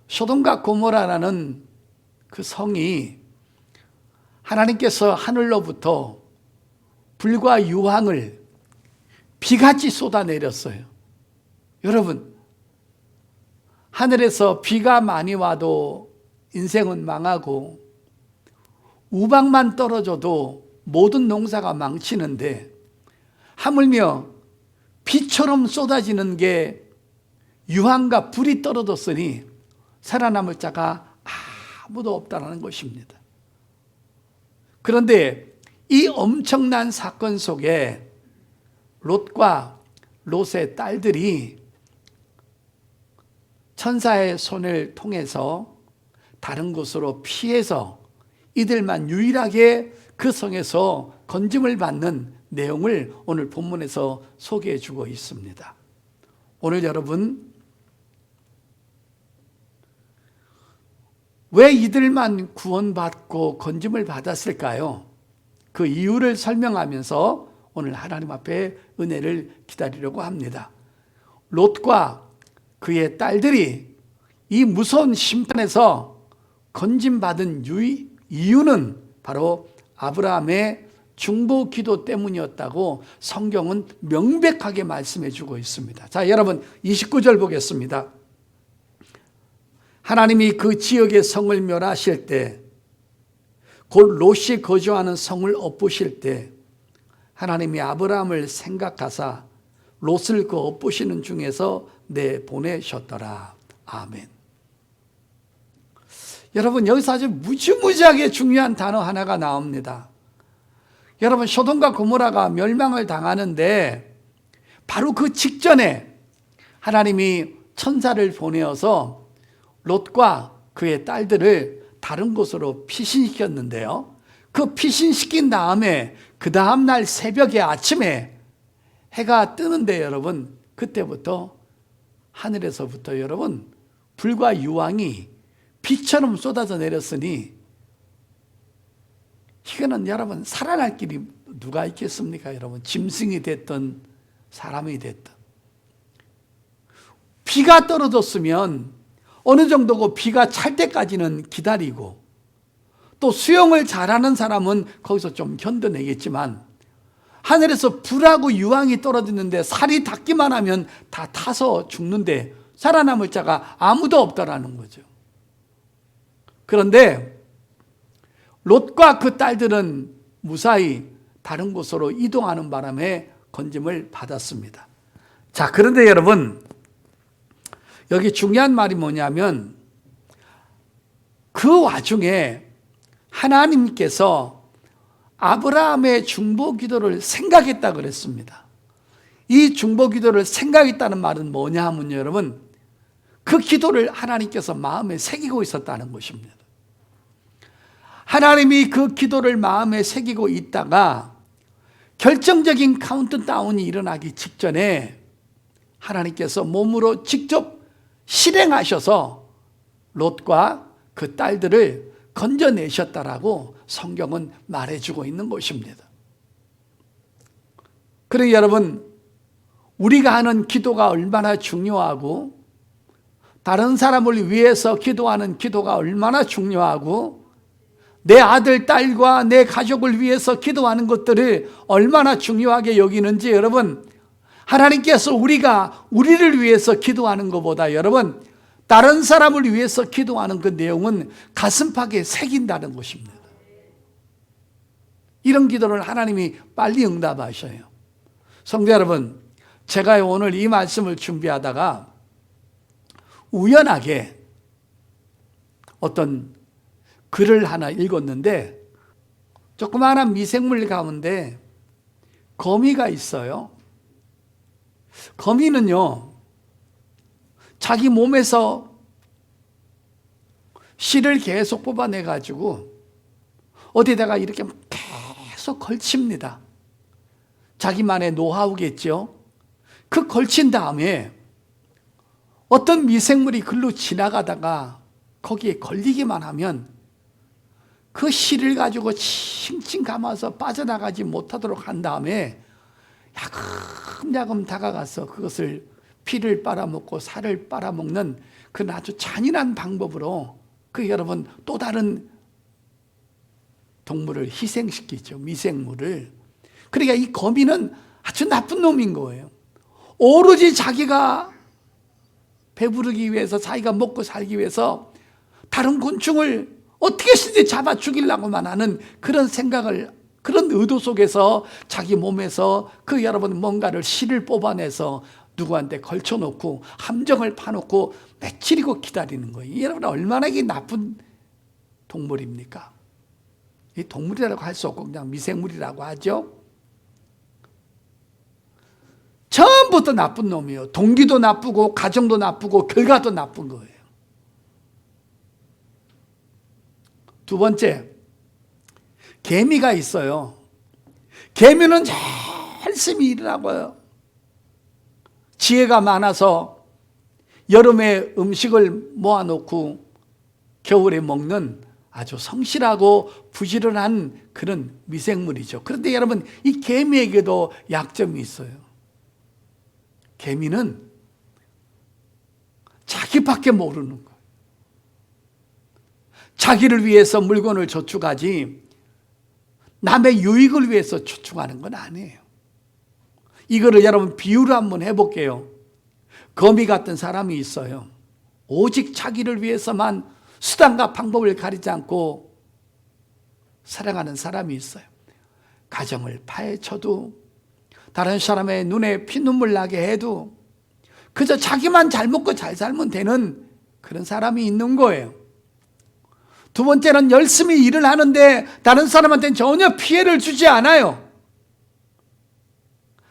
소돔과 고모라라는 그 성이 하나님께서 하늘로부터 불과 유황을 비같이 쏟아내렸어요. 여러분, 하늘에서 비가 많이 와도 인생은 망하고 우박만 떨어져도 모든 농사가 망치는데, 하물며 비처럼 쏟아지는 게 유황과 불이 떨어졌으니 살아남을 자가 아무도 없다는 것입니다. 그런데 이 엄청난 사건 속에 롯과 롯의 딸들이 천사의 손을 통해서 다른 곳으로 피해서 이들만 유일하게 그 성에서 건짐을 받는 내용을 오늘 본문에서 소개해 주고 있습니다. 오늘 여러분, 왜 이들만 구원받고 건짐을 받았을까요? 그 이유를 설명하면서 오늘 하나님 앞에 은혜를 기다리려고 합니다. 롯과 그의 딸들이 이 무서운 심판에서 건짐받은 이유는 바로 아브라함의 중보 기도 때문이었다고 성경은 명백하게 말씀해 주고 있습니다. 자, 여러분 29절 보겠습니다. 하나님이 그 지역의 성을 멸하실 때, 곧 롯이 거주하는 성을 엎으실 때 하나님이 아브라함을 생각하사 롯을 그 엎으시는 중에서 내보내셨더라. 아멘. 여러분, 여기서 아주 무지무지하게 중요한 단어 하나가 나옵니다. 여러분, 소돔과 고모라가 멸망을 당하는데 바로 그 직전에 하나님이 천사를 보내어서 롯과 그의 딸들을 다른 곳으로 피신시켰는데요, 그 피신시킨 다음에 그 다음날 새벽에 아침에 해가 뜨는데 여러분, 그때부터 하늘에서부터 여러분 불과 유황이 비처럼 쏟아져 내렸으니 이거는 여러분 살아날 길이 누가 있겠습니까? 여러분, 짐승이 됐든 사람이 됐든 비가 떨어졌으면 어느 정도고 비가 찰 때까지는 기다리고, 또 수영을 잘하는 사람은 거기서 좀 견뎌내겠지만 하늘에서 불하고 유황이 떨어지는데 살이 닿기만 하면 다 타서 죽는데 살아남을 자가 아무도 없다라는 거죠. 그런데 롯과 그 딸들은 무사히 다른 곳으로 이동하는 바람에 건짐을 받았습니다. 자, 그런데 여러분, 여기 중요한 말이 뭐냐면 그 와중에 하나님께서 아브라함의 중보 기도를 생각했다 그랬습니다. 이 중보 기도를 생각했다는 말은 뭐냐 하면요, 여러분, 그 기도를 하나님께서 마음에 새기고 있었다는 것입니다. 하나님이 그 기도를 마음에 새기고 있다가 결정적인 카운트다운이 일어나기 직전에 하나님께서 몸으로 직접 실행하셔서 롯과 그 딸들을 건져내셨다라고 성경은 말해주고 있는 것입니다. 그러니 여러분, 우리가 하는 기도가 얼마나 중요하고, 다른 사람을 위해서 기도하는 기도가 얼마나 중요하고, 내 아들, 딸과 내 가족을 위해서 기도하는 것들을 얼마나 중요하게 여기는지, 여러분, 하나님께서 우리가 우리를 위해서 기도하는 것보다 여러분 다른 사람을 위해서 기도하는 그 내용은 가슴팍에 새긴다는 것입니다. 이런 기도를 하나님이 빨리 응답하셔요. 성도 여러분, 제가 오늘 이 말씀을 준비하다가 우연하게 어떤 글을 하나 읽었는데, 조그마한 미생물 가운데 거미가 있어요. 거미는요, 자기 몸에서 씨를 계속 뽑아내가지고 어디다가 이렇게 계속 걸칩니다. 자기만의 노하우겠죠. 그 걸친 다음에 어떤 미생물이 글로 지나가다가 거기에 걸리기만 하면 그 씨를 가지고 칭칭 감아서 빠져나가지 못하도록 한 다음에 야금야금 다가가서 그것을 피를 빨아먹고 살을 빨아먹는 그건 아주 잔인한 방법으로 여러분 또 다른 동물을 희생시키죠. 미생물을. 그러니까 이 거미는 아주 나쁜 놈인 거예요. 오로지 자기가 배부르기 위해서, 자기가 먹고 살기 위해서 다른 곤충을 어떻게든지 잡아 죽이려고만 하는 그런 생각을, 그런 의도 속에서 자기 몸에서 여러분 뭔가를 실을 뽑아내서 누구한테 걸쳐놓고 함정을 파놓고 며칠이고 기다리는 거예요. 여러분 얼마나 이게 나쁜 동물입니까? 이 동물이라고 할 수 없고 그냥 미생물이라고 하죠. 처음부터 나쁜 놈이에요. 동기도 나쁘고 가정도 나쁘고 결과도 나쁜 거예요. 두 번째, 개미가 있어요. 개미는 열심히 일을 하고요. 지혜가 많아서 여름에 음식을 모아놓고 겨울에 먹는 아주 성실하고 부지런한 그런 미생물이죠. 그런데 여러분, 이 개미에게도 약점이 있어요. 개미는 자기밖에 모르는 거예요. 자기를 위해서 물건을 저축하지 남의 유익을 위해서 저축하는 건 아니에요. 이거를 여러분 비유를 한번 해볼게요. 거미 같은 사람이 있어요. 오직 자기를 위해서만 수단과 방법을 가리지 않고 살아가는 사람이 있어요. 가정을 파헤쳐도, 다른 사람의 눈에 피눈물 나게 해도 그저 자기만 잘 먹고 잘 살면 되는 그런 사람이 있는 거예요. 두 번째는 열심히 일을 하는데 다른 사람한테는 전혀 피해를 주지 않아요.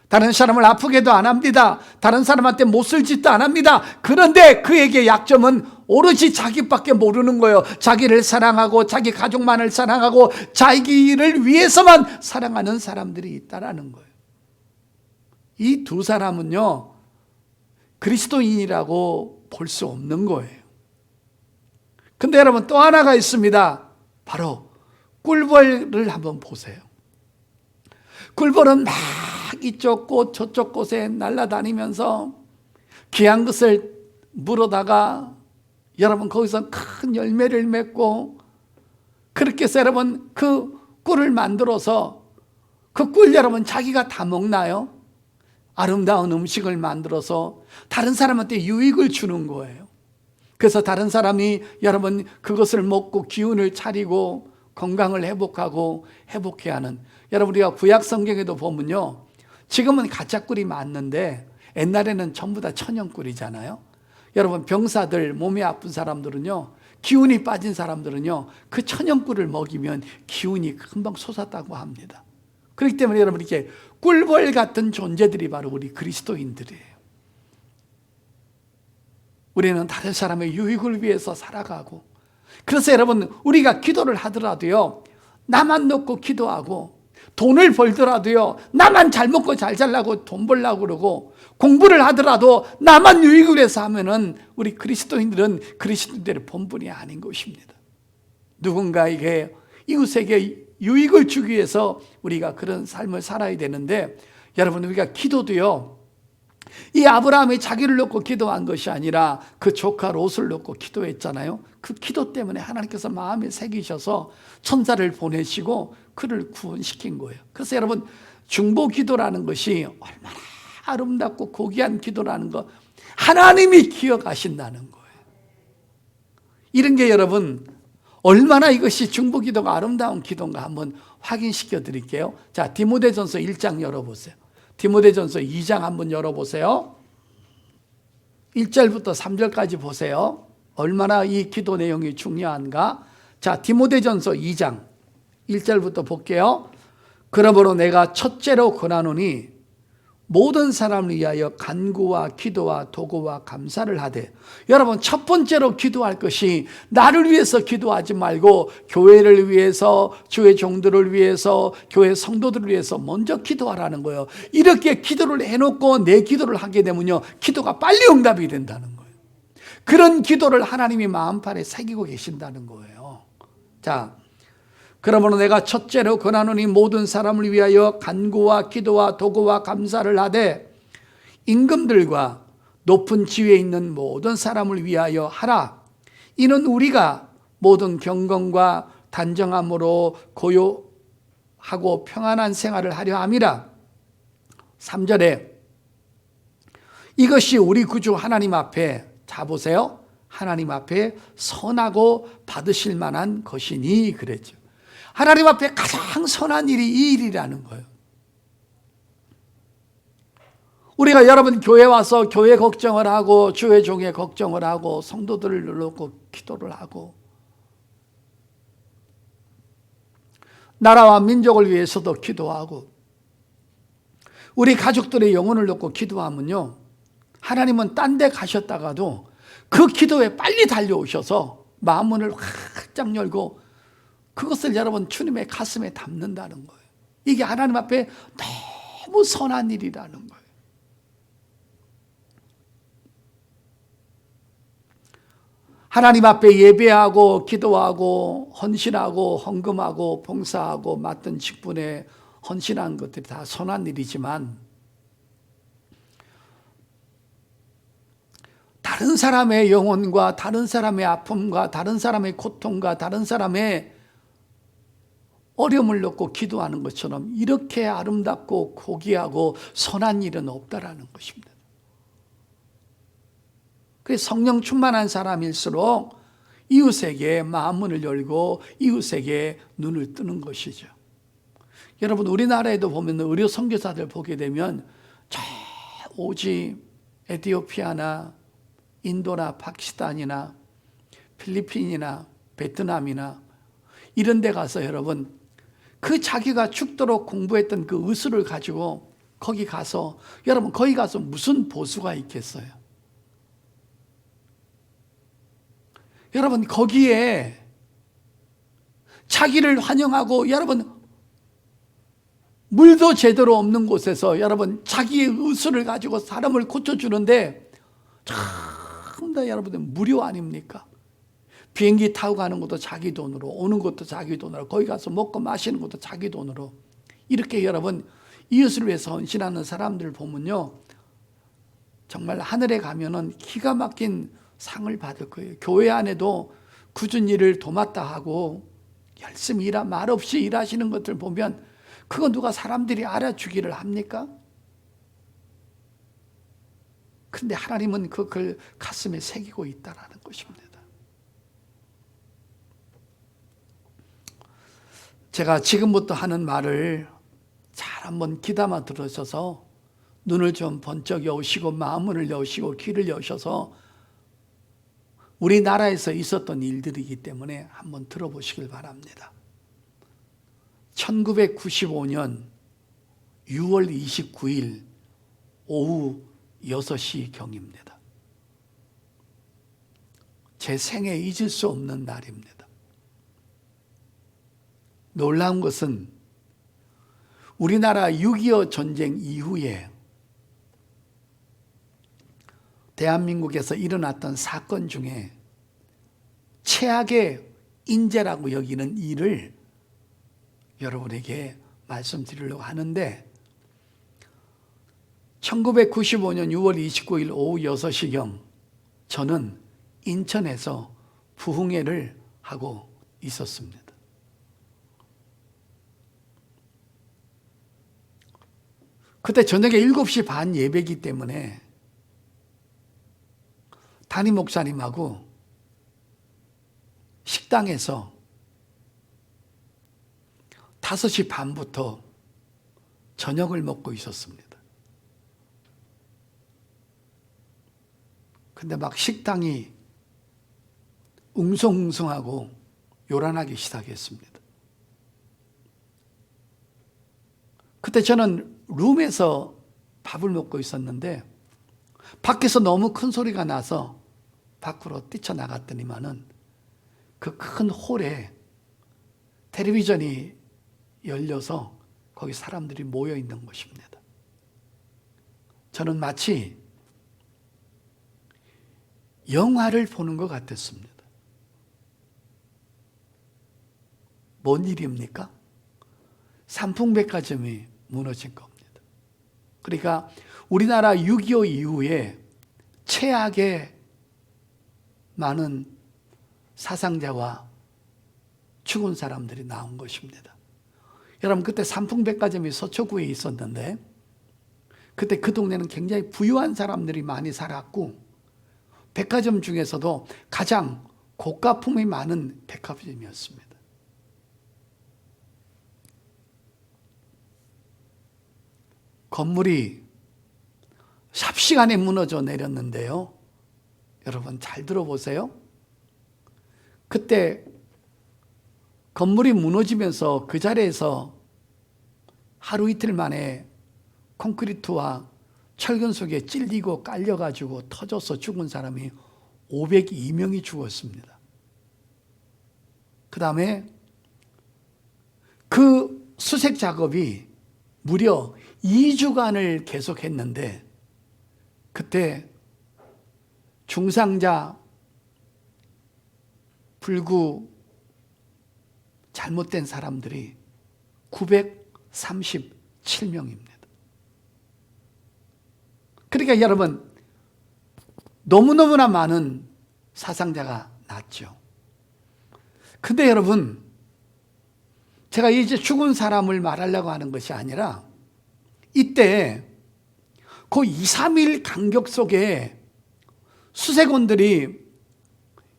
다른 사람을 아프게도 안 합니다. 다른 사람한테 못쓸 짓도 안 합니다. 그런데 그에게 약점은 오로지 자기밖에 모르는 거예요. 자기를 사랑하고 자기 가족만을 사랑하고 자기를 위해서만 사랑하는 사람들이 있다라는 거예요. 이 두 사람은요, 그리스도인이라고 볼 수 없는 거예요. 근데 여러분 또 하나가 있습니다. 바로 꿀벌을 한번 보세요. 꿀벌은 막 이쪽 꽃 저쪽 꽃에 날아다니면서 귀한 것을 물어다가 여러분 거기서 큰 열매를 맺고, 그렇게 해서 여러분 그 꿀을 만들어서 그 꿀 여러분 자기가 다 먹나요? 아름다운 음식을 만들어서 다른 사람한테 유익을 주는 거예요. 그래서 다른 사람이 여러분 그것을 먹고 기운을 차리고 건강을 회복하고 회복해야 하는, 여러분 우리가 구약 성경에도 보면요, 지금은 가짜 꿀이 많는데 옛날에는 전부 다 천연 꿀이잖아요. 여러분 병사들, 몸이 아픈 사람들은요, 기운이 빠진 사람들은요, 그 천연 꿀을 먹이면 기운이 금방 솟았다고 합니다. 그렇기 때문에 여러분 이렇게 꿀벌 같은 존재들이 바로 우리 그리스도인들이에요. 우리는 다른 사람의 유익을 위해서 살아가고, 그래서 여러분 우리가 기도를 하더라도요, 나만 놓고 기도하고, 돈을 벌더라도요 나만 잘 먹고 잘 살라고 돈 벌라고 그러고, 공부를 하더라도 나만 유익을 위해서 하면은 우리 그리스도인들은 그리스도인들의 본분이 아닌 것입니다. 누군가에게, 이웃에게 유익을 주기 위해서 우리가 그런 삶을 살아야 되는데, 여러분 우리가 기도도요, 이 아브라함이 자기를 놓고 기도한 것이 아니라 그 조카 롯을 놓고 기도했잖아요. 그 기도 때문에 하나님께서 마음에 새기셔서 천사를 보내시고 그를 구원시킨 거예요. 그래서 여러분 중보 기도라는 것이 얼마나 아름답고 고귀한 기도라는 거 하나님이 기억하신다는 거예요. 이런 게 여러분 얼마나 이것이 중보 기도가 아름다운 기도인가 한번 확인시켜 드릴게요. 자, 디모데전서 1장 열어보세요. 디모데전서 2장 한번 열어보세요. 1절부터 3절까지 보세요. 얼마나 이 기도 내용이 중요한가. 자, 디모데전서 2장 1절부터 볼게요. 그러므로 내가 첫째로 권하노니 모든 사람을 위하여 간구와 기도와 도구와 감사를 하되, 여러분 첫 번째로 기도할 것이 나를 위해서 기도하지 말고 교회를 위해서, 주의 종들을 위해서, 교회 성도들을 위해서 먼저 기도하라는 거예요. 이렇게 기도를 해놓고 내 기도를 하게 되면요, 기도가 빨리 응답이 된다는 거예요. 그런 기도를 하나님이 마음판에 새기고 계신다는 거예요. 자, 그러므로 내가 첫째로 권하노니 모든 사람을 위하여 간구와 기도와 도구와 감사를 하되 임금들과 높은 지위에 있는 모든 사람을 위하여 하라. 이는 우리가 모든 경건과 단정함으로 고요하고 평안한 생활을 하려 함이라. 3절에 이것이 우리 구주 하나님 앞에, 자 보세요, 하나님 앞에 선하고 받으실 만한 것이니 그랬죠. 하나님 앞에 가장 선한 일이 이 일이라는 거예요. 우리가 여러분 교회 와서 교회 걱정을 하고 주의 종의 걱정을 하고 성도들을 놓고 기도를 하고 나라와 민족을 위해서도 기도하고 우리 가족들의 영혼을 놓고 기도하면요, 하나님은 딴 데 가셨다가도 그 기도에 빨리 달려오셔서 마음문을 활짝 열고 그것을 여러분 주님의 가슴에 담는다는 거예요. 이게 하나님 앞에 너무 선한 일이라는 거예요. 하나님 앞에 예배하고 기도하고 헌신하고 헌금하고 봉사하고 맡은 직분에 헌신한 것들이 다 선한 일이지만 다른 사람의 영혼과 다른 사람의 아픔과 다른 사람의 고통과 다른 사람의 어려움을 놓고 기도하는 것처럼 이렇게 아름답고 고귀하고 선한 일은 없다라는 것입니다. 그래서 성령 충만한 사람일수록 이웃에게 마음문을 열고 이웃에게 눈을 뜨는 것이죠. 여러분 우리나라에도 보면 의료 선교사들 보게 되면 저 오지 에티오피아나 인도나 파키스탄이나 필리핀이나 베트남이나 이런 데 가서 여러분 그 자기가 죽도록 공부했던 그 의술을 가지고 거기 가서 여러분 거기 가서 무슨 보수가 있겠어요? 여러분 거기에 자기를 환영하고 여러분 물도 제대로 없는 곳에서 여러분 자기의 의술을 가지고 사람을 고쳐주는데 참 다 여러분들 무료 아닙니까? 비행기 타고 가는 것도 자기 돈으로 오는 것도 자기 돈으로 거기 가서 먹고 마시는 것도 자기 돈으로 이렇게 여러분 이웃을 위해서 헌신하는 사람들을 보면요 정말 하늘에 가면은 기가 막힌 상을 받을 거예요. 교회 안에도 굳은 일을 도맡아 하고 열심히 말없이 일하시는 것들 보면 그거 누가 사람들이 알아주기를 합니까? 근데 하나님은 그걸 가슴에 새기고 있다라는 것입니다. 제가 지금부터 하는 말을 잘 한번 귀담아 들으셔서 눈을 좀 번쩍 여시고 마음을 여시고 귀를 여셔서 우리나라에서 있었던 일들이기 때문에 한번 들어보시길 바랍니다. 1995년 6월 29일 오후 6시경입니다. 제 생에 잊을 수 없는 날입니다. 놀라운 것은 우리나라 6.25 전쟁 이후에 대한민국에서 일어났던 사건 중에 최악의 인재라고 여기는 일을 여러분에게 말씀드리려고 하는데 1995년 6월 29일 오후 6시경 저는 인천에서 부흥회를 하고 있었습니다. 그때 저녁에 7시 반 예배이기 때문에 담임 목사님하고 식당에서 5시 반부터 저녁을 먹고 있었습니다. 근데 막 식당이 웅성웅성하고 요란하기 시작했습니다. 그때 저는 룸에서 밥을 먹고 있었는데 밖에서 너무 큰 소리가 나서 밖으로 뛰쳐나갔더니만은 그 큰 홀에 텔레비전이 열려서 거기 사람들이 모여 있는 것입니다. 저는 마치 영화를 보는 것 같았습니다. 뭔 일입니까? 삼풍백화점이 무너진 겁니다. 그러니까 우리나라 6.25 이후에 최악의 많은 사상자와 죽은 사람들이 나온 것입니다. 여러분, 그때 삼풍백화점이 서초구에 있었는데 그때 그 동네는 굉장히 부유한 사람들이 많이 살았고 백화점 중에서도 가장 고가품이 많은 백화점이었습니다. 건물이 삽시간에 무너져 내렸는데요. 여러분 잘 들어보세요. 그때 건물이 무너지면서 그 자리에서 하루 이틀 만에 콘크리트와 철근 속에 찔리고 깔려가지고 터져서 죽은 사람이 502명이 죽었습니다. 그 다음에 그 수색 작업이 무려 2주간을 계속했는데 그때 중상자, 불구, 잘못된 사람들이 937명입니다. 그러니까 여러분, 너무너무나 많은 사상자가 났죠. 근데 여러분, 제가 이제 죽은 사람을 말하려고 하는 것이 아니라 이때 그 2, 3일 간격 속에 수색원들이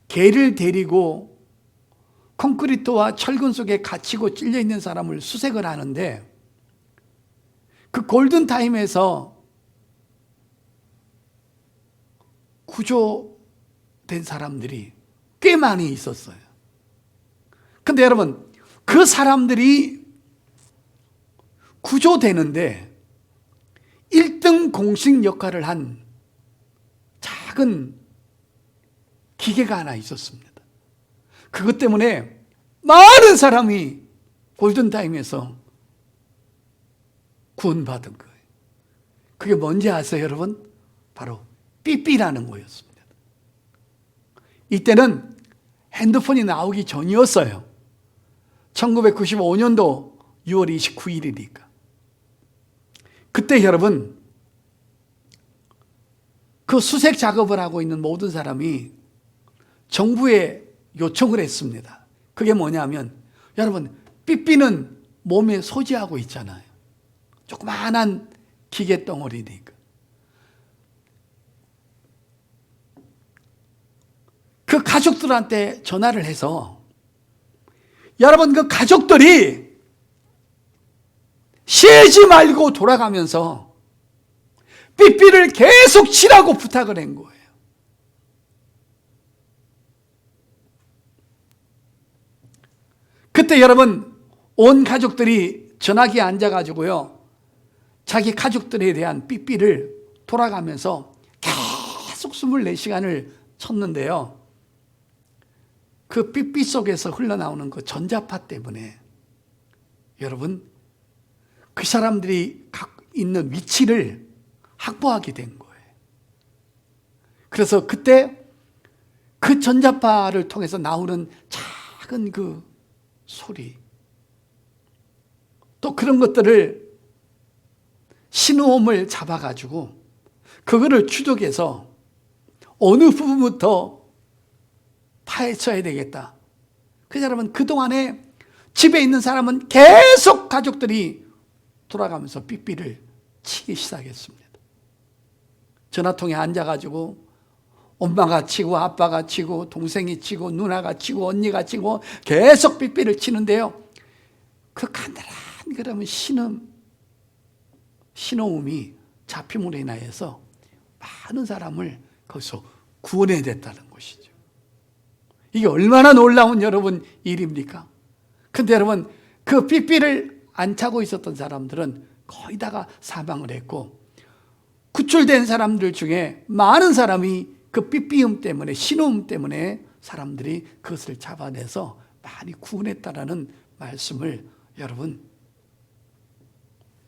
개를 데리고 콘크리트와 철근 속에 갇히고 찔려 있는 사람을 수색을 하는데 그 골든타임에서 구조된 사람들이 꽤 많이 있었어요. 근데 여러분, 그 사람들이 구조되는데 1등 공식 역할을 한 작은 기계가 하나 있었습니다. 그것 때문에 많은 사람이 골든타임에서 구원받은 거예요. 그게 뭔지 아세요, 여러분? 바로 삐삐라는 거였습니다. 이때는 핸드폰이 나오기 전이었어요. 1995년도 6월 29일이니까. 그때 여러분, 그 수색 작업을 하고 있는 모든 사람이 정부에 요청을 했습니다. 그게 뭐냐면, 여러분, 삐삐는 몸에 소지하고 있잖아요. 조그마한 기계 덩어리니까. 그 가족들한테 전화를 해서, 여러분, 그 가족들이 쉬지 말고 돌아가면서 삐삐를 계속 치라고 부탁을 한 거예요. 그때 여러분, 온 가족들이 전화기에 앉아가지고요, 자기 가족들에 대한 삐삐를 돌아가면서 계속 24시간을 쳤는데요. 그 삐삐 속에서 흘러나오는 그 전자파 때문에 여러분, 그 사람들이 있는 위치를 확보하게 된 거예요. 그래서 그때 그 전자파를 통해서 나오는 작은 그 소리, 또 그런 것들을 신호음을 잡아가지고 그거를 추적해서 어느 부분부터 파헤쳐야 되겠다. 그래서 여러분, 그동안에 집에 있는 사람은 계속 가족들이 돌아가면서 삐삐를 치기 시작했습니다. 전화통에 앉아가지고 엄마가 치고 아빠가 치고 동생이 치고 누나가 치고 언니가 치고 계속 삐삐를 치는데요. 그 간단한 그러면 신호음이 잡힘으로 인하여서 많은 사람을 거기서 구원해냈다는 것이죠. 이게 얼마나 놀라운 여러분 일입니까? 근데 여러분, 그 삐삐를 안 차고 있었던 사람들은 거의 다가 사망을 했고, 구출된 사람들 중에 많은 사람이 그 삐삐음 때문에, 신호음 때문에 사람들이 그것을 잡아내서 많이 구원했다라는 말씀을 여러분,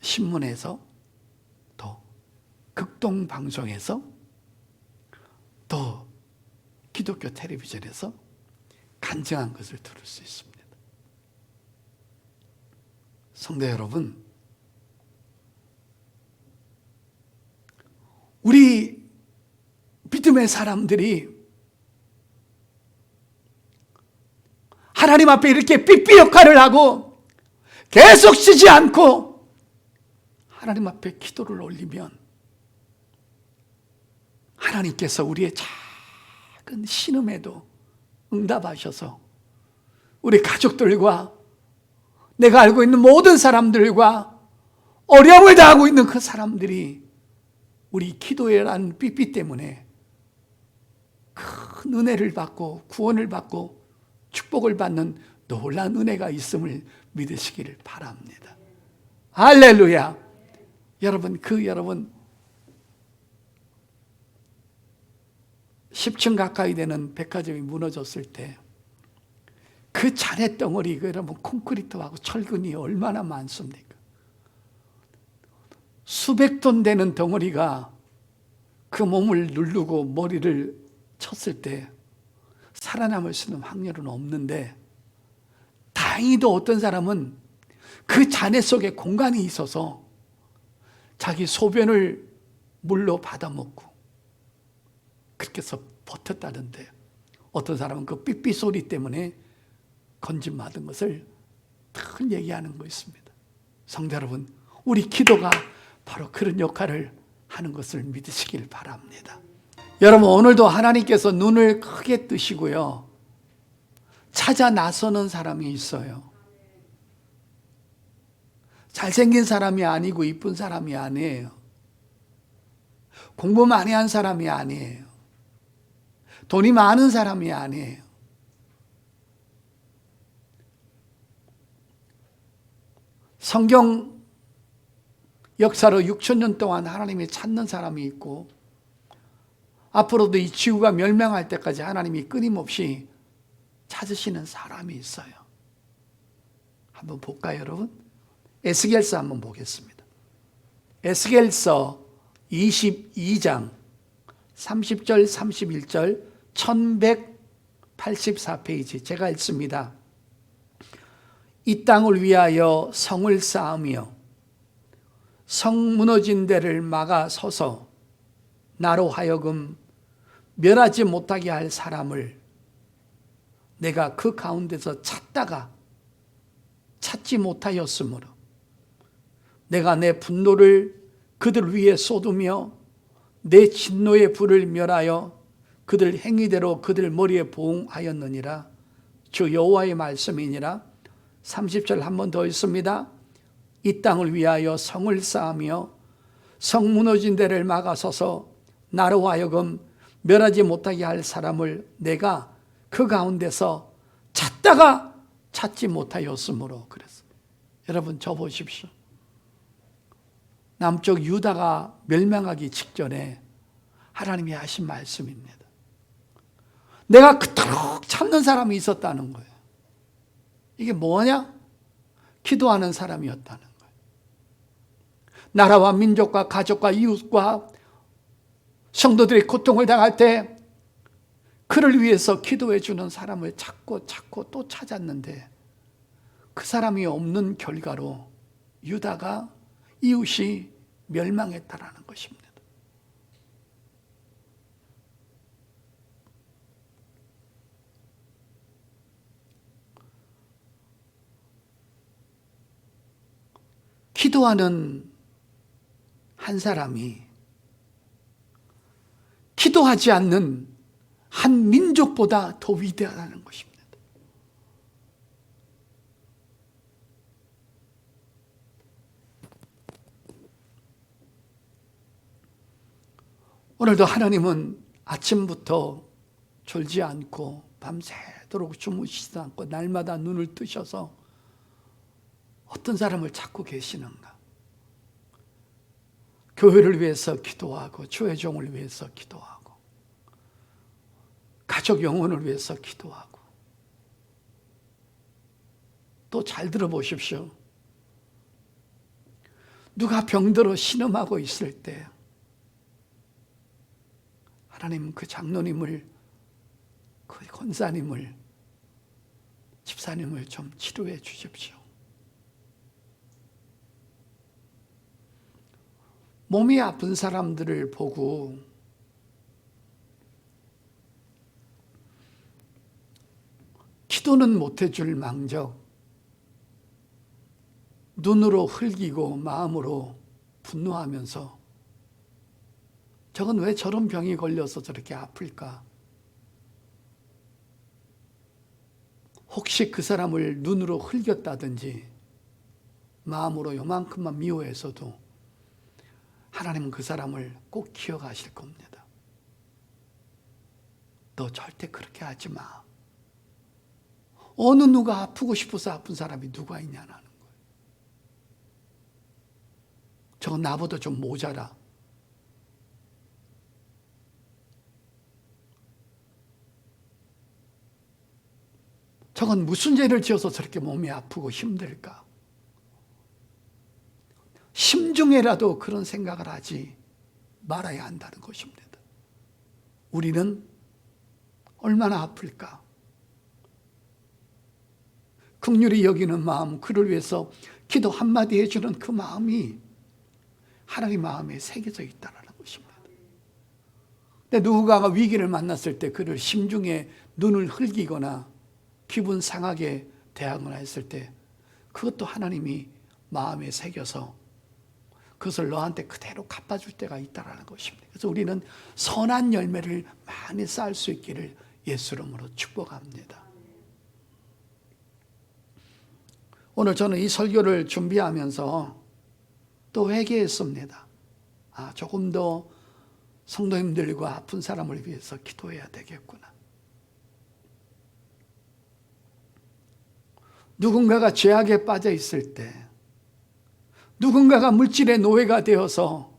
신문에서 또 극동방송에서 또 기독교 텔레비전에서 간증한 것을 들을 수 있습니다. 성도 여러분, 우리 믿음의 사람들이 하나님 앞에 이렇게 삐삐 역할을 하고 계속 쉬지 않고 하나님 앞에 기도를 올리면 하나님께서 우리의 작은 신음에도 응답하셔서 우리 가족들과 내가 알고 있는 모든 사람들과 어려움을 당하고 있는 그 사람들이 우리 기도에라는 삐삐 때문에 큰 은혜를 받고 구원을 받고 축복을 받는 놀라운 은혜가 있음을 믿으시기를 바랍니다. 할렐루야. 여러분 10층 가까이 되는 백화점이 무너졌을 때 그 잔해 덩어리, 여러분 콘크리트하고 철근이 얼마나 많습니까? 수백 톤 되는 덩어리가 그 몸을 누르고 머리를 쳤을 때 살아남을 수 있는 확률은 없는데, 다행히도 어떤 사람은 그 잔해 속에 공간이 있어서 자기 소변을 물로 받아먹고 그렇게 해서 버텼다는데, 어떤 사람은 그 삐삐 소리 때문에 건진받은 것을 늘 얘기하는 거 있습니다. 성도 여러분, 우리 기도가 바로 그런 역할을 하는 것을 믿으시길 바랍니다. 여러분, 오늘도 하나님께서 눈을 크게 뜨시고요, 찾아 나서는 사람이 있어요. 잘생긴 사람이 아니고 이쁜 사람이 아니에요. 공부 많이 한 사람이 아니에요. 돈이 많은 사람이 아니에요. 성경 역사로 6,000년 동안 하나님이 찾는 사람이 있고, 앞으로도 이 지구가 멸망할 때까지 하나님이 끊임없이 찾으시는 사람이 있어요. 한번 볼까요, 여러분? 에스겔서 한번 보겠습니다. 에스겔서 22장 30절 31절 1184페이지 제가 읽습니다. 이 땅을 위하여 성을 쌓으며 성 무너진 데를 막아 서서 나로 하여금 멸하지 못하게 할 사람을 내가 그 가운데서 찾다가 찾지 못하였으므로 내가 내 분노를 그들 위에 쏟으며 내 진노의 불을 멸하여 그들 행위대로 그들 머리에 보응하였느니라. 주 여호와의 말씀이니라. 30절 한 번 더 있습니다. 이 땅을 위하여 성을 쌓으며 성 무너진 데를 막아서서 나로 하여금 멸하지 못하게 할 사람을 내가 그 가운데서 찾다가 찾지 못하였으므로 그랬어요. 여러분, 저 보십시오. 남쪽 유다가 멸망하기 직전에 하나님이 하신 말씀입니다. 내가 그토록 찾는 사람이 있었다는 거예요. 이게 뭐냐? 기도하는 사람이었다는 거예요. 나라와 민족과 가족과 이웃과 성도들이 고통을 당할 때 그를 위해서 기도해 주는 사람을 찾고 또 찾았는데, 그 사람이 없는 결과로 유다가 이웃이 멸망했다라는 것입니다. 기도하는 한 사람이 기도하지 않는 한 민족보다 더 위대하다는 것입니다. 오늘도 하나님은 아침부터 졸지 않고 밤새도록 주무시지 않고 날마다 눈을 뜨셔서 어떤 사람을 찾고 계시는가? 교회를 위해서 기도하고 주의 종을 위해서 기도하고 가족 영혼을 위해서 기도하고, 또 잘 들어보십시오. 누가 병들어 신음하고 있을 때 하나님 그 장로님을, 그 권사님을, 집사님을 좀 치료해 주십시오. 몸이 아픈 사람들을 보고 기도는 못해줄 망정 눈으로 흘기고 마음으로 분노하면서 저건 왜 저런 병이 걸려서 저렇게 아플까? 혹시 그 사람을 눈으로 흘겼다든지 마음으로 요만큼만 미워해서도 하나님은 그 사람을 꼭 기억하실 겁니다. 너 절대 그렇게 하지 마. 어느 누가 아프고 싶어서 아픈 사람이 누가 있냐는 거예요. 저건 나보다 좀 모자라. 저건 무슨 죄를 지어서 저렇게 몸이 아프고 힘들까? 심중에라도 그런 생각을 하지 말아야 한다는 것입니다. 우리는 얼마나 아플까? 긍휼히 여기는 마음, 그를 위해서 기도 한마디 해주는 그 마음이 하나님 마음에 새겨져 있다는 것입니다. 근데 누군가가 위기를 만났을 때 그를 심중에 눈을 흘기거나 기분 상하게 대하거나 했을 때 그것도 하나님이 마음에 새겨서 그것을 너한테 그대로 갚아줄 때가 있다는 것입니다. 그래서 우리는 선한 열매를 많이 쌓을 수 있기를 예수 이름으로 축복합니다. 오늘 저는 이 설교를 준비하면서 또 회개했습니다. 조금 더 성도님들과 아픈 사람을 위해서 기도해야 되겠구나. 누군가가 죄악에 빠져 있을 때, 누군가가 물질의 노예가 되어서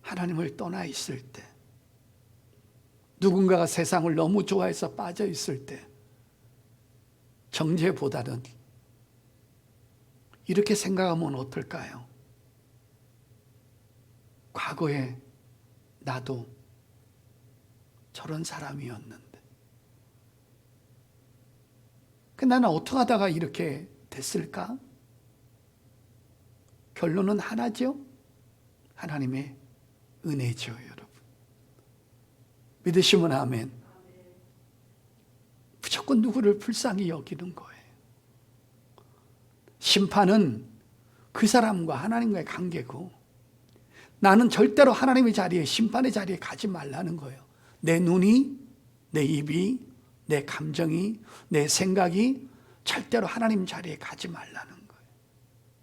하나님을 떠나 있을 때, 누군가가 세상을 너무 좋아해서 빠져 있을 때, 정죄보다는 이렇게 생각하면 어떨까요? 과거에 나도 저런 사람이었는데 나는 어떻게 하다가 이렇게 됐을까? 결론은 하나죠. 하나님의 은혜죠, 여러분. 믿으시면 아멘. 무조건 누구를 불쌍히 여기는 거예요. 심판은 그 사람과 하나님과의 관계고 나는 절대로 하나님의 자리에, 심판의 자리에 가지 말라는 거예요. 내 눈이, 내 입이, 내 감정이, 내 생각이 절대로 하나님 자리에 가지 말라는 거예요.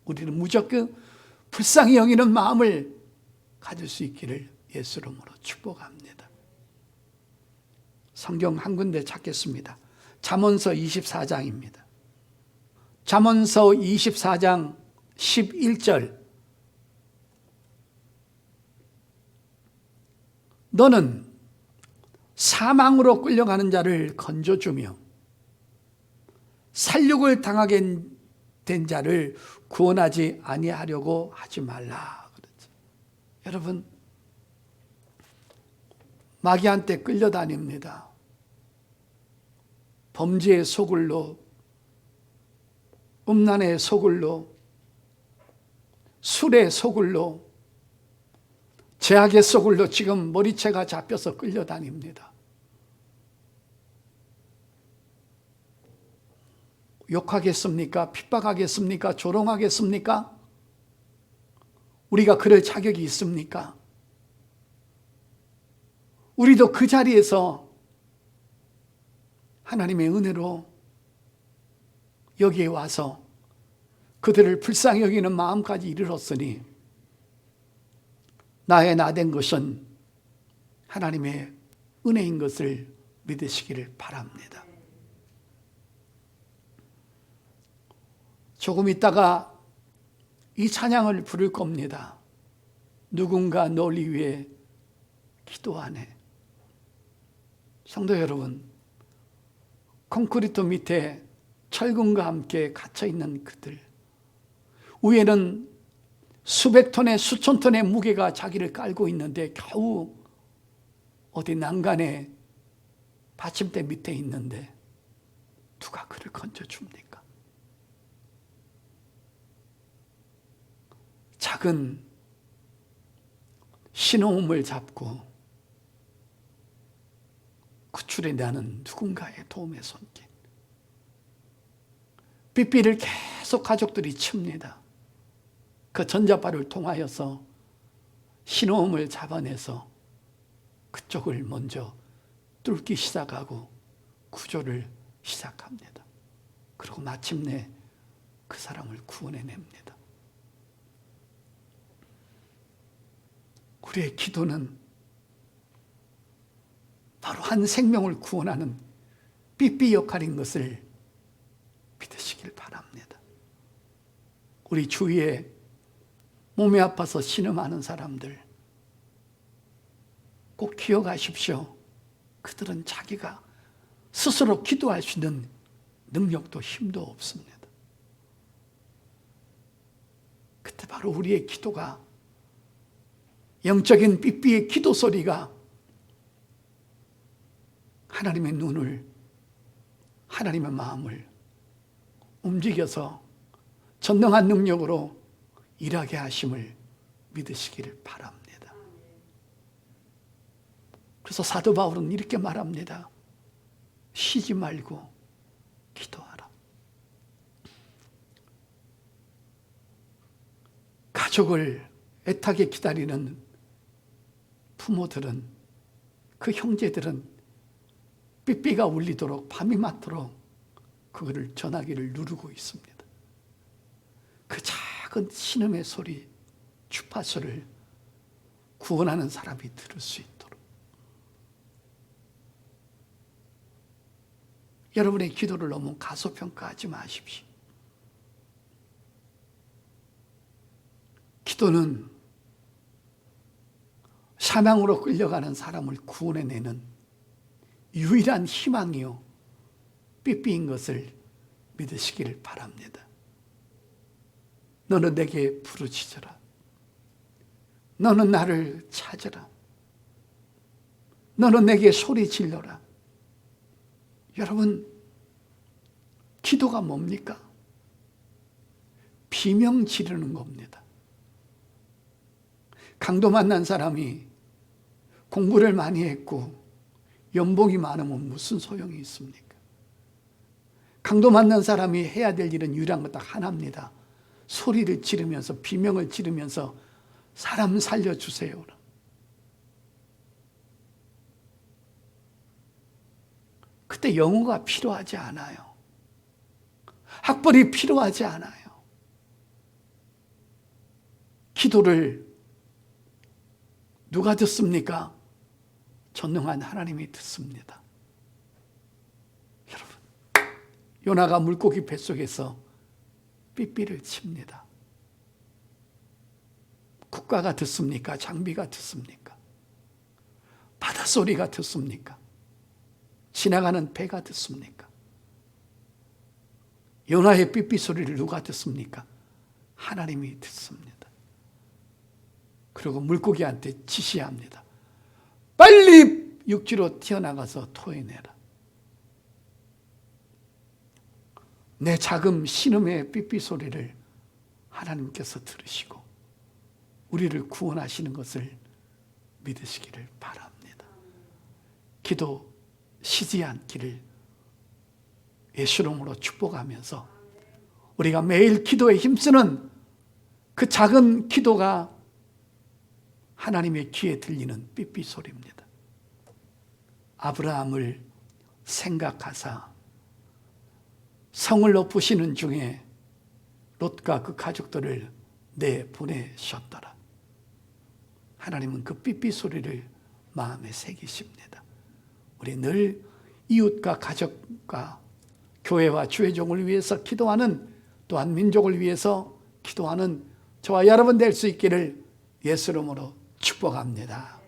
우리는 무조건 불쌍히 여기는 마음을 가질 수 있기를 예수 이름으로 축복합니다. 성경 한 군데 찾겠습니다. 잠언서 24장입니다. 잠언서 24장 11절. 너는 사망으로 끌려가는 자를 건져주며 살육을 당하게 된 자를 구원하지 아니하려고 하지 말라. 그렇죠. 여러분, 마귀한테 끌려다닙니다. 범죄의 소굴로, 음란의 소굴로, 술의 소굴로, 죄악의 소굴로 지금 머리채가 잡혀서 끌려다닙니다. 욕하겠습니까? 핍박하겠습니까? 조롱하겠습니까? 우리가 그럴 자격이 있습니까? 우리도 그 자리에서 하나님의 은혜로 여기에 와서 그들을 불쌍히 여기는 마음까지 이르렀으니 나의 나된 것은 하나님의 은혜인 것을 믿으시기를 바랍니다. 조금 있다가 이 찬양을 부를 겁니다. 누군가 널 위해 기도하네. 성도 여러분, 콘크리트 밑에 철근과 함께 갇혀있는 그들, 위에는 수백 톤의 수천 톤의 무게가 자기를 깔고 있는데 겨우 어디 난간에 받침대 밑에 있는데 누가 그를 건져줍니까? 작은 신호음을 잡고 구출해 내는 누군가의 도움의 손길. 삐삐를 계속 가족들이 칩니다. 그 전자발을 통하여서 신호음을 잡아내서 그쪽을 먼저 뚫기 시작하고 구조를 시작합니다. 그리고 마침내 그 사람을 구원해냅니다. 우리의 기도는 바로 한 생명을 구원하는 삐삐 역할인 것을 믿으시길 바랍니다. 우리 주위에 몸이 아파서 신음하는 사람들 꼭 기억하십시오. 그들은 자기가 스스로 기도할 수 있는 능력도 힘도 없습니다. 그때 바로 우리의 기도가, 영적인 삐삐의 기도 소리가 하나님의 눈을, 하나님의 마음을 움직여서 전능한 능력으로 일하게 하심을 믿으시기를 바랍니다. 그래서 사도 바울은 이렇게 말합니다. 쉬지 말고 기도하라. 가족을 애타게 기다리는 부모들은, 그 형제들은 삐삐가 울리도록, 밤이 맞도록 그거를 전화기를 누르고 있습니다. 그 작은 신음의 소리, 주파수를 구원하는 사람이 들을 수 있도록. 여러분의 기도를 너무 가소평가하지 마십시오. 기도는 사망으로 끌려가는 사람을 구원해내는 유일한 희망이요 삐삐인 것을 믿으시기를 바랍니다. 너는 내게 부르짖어라. 너는 나를 찾으라. 너는 내게 소리 질러라. 여러분, 기도가 뭡니까? 비명 지르는 겁니다. 강도 만난 사람이 공부를 많이 했고 연봉이 많으면 무슨 소용이 있습니까? 강도 만난 사람이 해야 될 일은 유일한 것 딱 하나입니다. 소리를 지르면서, 비명을 지르면서 사람 살려주세요. 그때 영어가 필요하지 않아요. 학벌이 필요하지 않아요. 기도를 누가 듣습니까? 전능한 하나님이 듣습니다. 여러분, 요나가 물고기 뱃속에서 삐삐를 칩니다. 국가가 듣습니까? 장비가 듣습니까? 바닷소리가 듣습니까? 지나가는 배가 듣습니까? 요나의 삐삐 소리를 누가 듣습니까? 하나님이 듣습니다. 그리고 물고기한테 지시합니다. 빨리 육지로 튀어나가서 토해내라. 내 작은 신음의 삐삐 소리를 하나님께서 들으시고 우리를 구원하시는 것을 믿으시기를 바랍니다. 기도 쉬지 않기를 예수 이름으로 축복하면서 우리가 매일 기도에 힘쓰는 그 작은 기도가 하나님의 귀에 들리는 삐삐 소리입니다. 아브라함을 생각하사 성을 높으시는 중에 롯과 그 가족들을 내보내셨더라. 하나님은 그 삐삐 소리를 마음에 새기십니다. 우리 늘 이웃과 가족과 교회와 주의 종을 위해서 기도하는, 또한 민족을 위해서 기도하는 저와 여러분 될 수 있기를 예수 이름으로 축복합니다.